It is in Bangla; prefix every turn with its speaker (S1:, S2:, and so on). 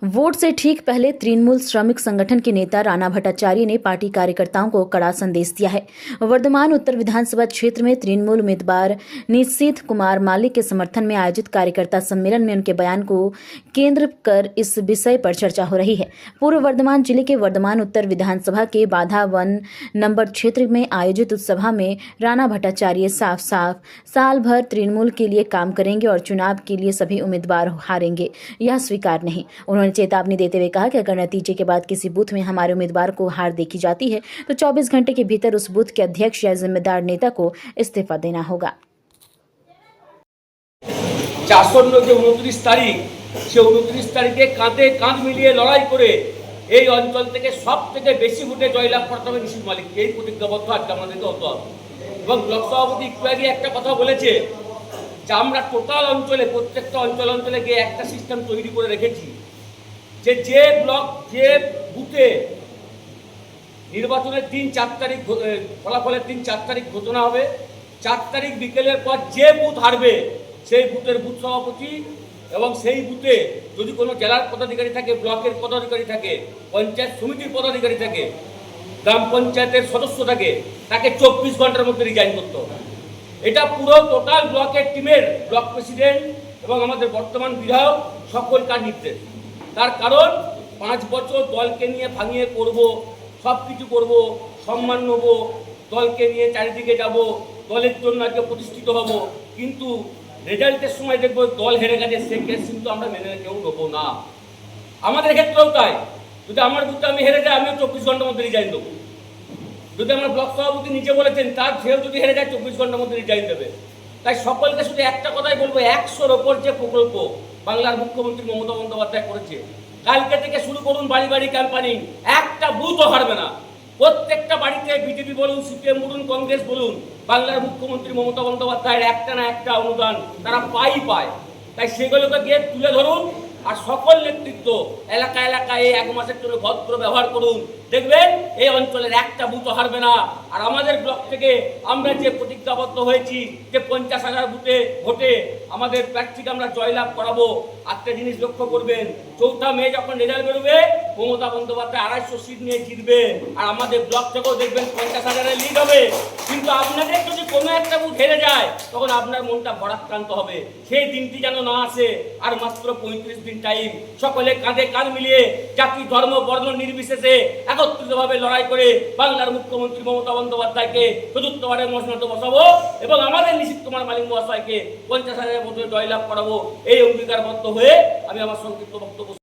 S1: वोट से ठीक पहले तृणमूल श्रमिक संगठन के नेता राणा भट्टाचार्य ने पार्टी कार्यकर्ताओं को कड़ा संदेश दिया है। वर्धमान उत्तर विधानसभा क्षेत्र में तृणमूल उम्मीदवार निशीथ कुमार मालिक के समर्थन में आयोजित कार्यकर्ता सम्मेलन में उनके बयान को केंद्र कर इस विषय पर चर्चा हो रही है। पूर्व वर्धमान जिले के वर्धमान उत्तर विधानसभा के बाधा वन नंबर क्षेत्र में आयोजित उस सभा में राणा भट्टाचार्य साफ साफ साल भर तृणमूल के लिए काम करेंगे और चुनाव के लिए सभी उम्मीदवार हारेंगे, यह स्वीकार नहीं। उन्होंने चेतावनी देते हुए कहा कि अगर नतीजे के बाद किसी बूथ में हमारे उम्मीदवार को हार देखी जाती है तो 24 घंटे के भीतर उस बूथ के अध्यक्ष या जिम्मेदार नेता को इस्तीफा देना होगा।
S2: 29 তারিখে কাঁধে কাঁধ মিলিয়ে লড়াই করে এই অঞ্চল থেকে সবথেকে বেশি ভোটে জয়লাভ করতে হবে নিশীথ মালিককে, এই প্রতিজ্ঞাবদ্ধ আজকে আমাদেরকে হতে হবে। এবং ব্লক সভাপতি একটু আগে একটা কথা বলেছে যে আমরা টোটাল অঞ্চলে প্রত্যেকটা অঞ্চলে গিয়ে একটা সিস্টেম তৈরি করে রেখেছি যে ব্লক যে বুথে নির্বাচনের 3-4 তারিখ ফলাফলের 3-4 তারিখ ঘোষণা হবে, 4 তারিখ বিকেলের পর যে বুথ হারবে সেই বুথের বুথ সভাপতি এবং সেই বুথে যদি কোনো জেলার পদাধিকারী থাকে, ব্লকের পদাধিকারী থাকে, পঞ্চায়েত সমিতির পদাধিকারী থাকে, গ্রাম পঞ্চায়েতের সদস্য থাকে, তাকে 24 ঘন্টার মধ্যে রিজাইন করতে হবে। এটা পুরো টোটাল ব্লকের টিমের ব্লক প্রেসিডেন্ট এবং আমাদের বর্তমান বিধায়ক সকলকার নির্দেশ। তার কারণ 5 বছর দলকে নিয়ে ভাঙিয়ে করব, সব কিছু করব, সম্মান নেব, দলকে নিয়ে চারিদিকে যাব, দলের জন্য আজকে প্রতিষ্ঠিত হব, কিন্তু রেজাল্টের সময় দেখবো দল হেরে গেছে, সে কেস কিন্তু আমরা মেনে কেউ নেবো না। আমাদের ক্ষেত্রেও তাই, যদি আমার বুথে আমি হেরে যাই আমিও 24 ঘন্টার মধ্যে রিজাইন দেবো। যদি আমার ব্লক সভাপতি নিজে বলেছেন তার সেও যদি হেরে যায় 24 ঘন্টার মধ্যে রিজাইন দেবে। তাই সকলকে শুধু একটা কথাই বলবো, 100-র ওপর যে প্রকল্প বাংলার মুখ্যমন্ত্রী মমতা বন্দ্যোপাধ্যায় করেছে, কালকে থেকে শুরু করুন বাড়ি বাড়ি ক্যাম্পেইনিং। একটা বুথও হারবে না, প্রত্যেকটা বাড়িতে বিজেপি বলুন, সিপিএম বলুন, কংগ্রেস বলুন, বাংলার মুখ্যমন্ত্রী মমতা বন্দ্যোপাধ্যায়ের একটা না একটা অনুদান তারা পায়। তাই সেগুলোকে গিয়ে তুলে ধরুন আর সকল নেতৃত্ব এলাকায় এই 1 মাসের জন্য ভদ্র ব্যবহার করুন, দেখবেন এই অঞ্চলের একটা বুথও হারবে না। আর আমাদের ব্লক থেকে আমরা যে প্রতিজ্ঞাবদ্ধ হয়েছি যে 50,000 ভোটে আমাদের প্রার্থীকে আমরা জয়লাভ করাবো। একটা জিনিস লক্ষ্য করবেন, 4 মে যখন রেজাল্ট বেরোবে মমতা বন্দ্যোপাধ্যায় 250 সিট নিয়ে জিতবে আর আমাদের ব্লক থেকেও দেখবেন 50,000-এর লিড হবে। কিন্তু আপনাদের যদি কোনো একটা বুথ হেরে যায় তখন আপনার মনটা ভরাক্রান্ত হবে। সেই দিনটি যেন না আসে। আর মাত্র 35 দিন টাইম, সকলে কাঁধে কাঁধ মিলিয়ে জাতি ধর্ম বর্ণ নির্বিশেষে একত্রিতভাবে লড়াই করে বাংলার মুখ্যমন্ত্রী মমতা বন্দ্যোপাধ্যায়কে চতুর্থবারের মসনদে বসাবো এবং আমাদের নিশীথ কুমার মালিক মহাশয়কে 50,000-এর ভোটে জয়লাভ করাবো। এই অঙ্গীকারবদ্ধ হয়ে আমি আমার সংক্ষিপ্ত বক্তব্য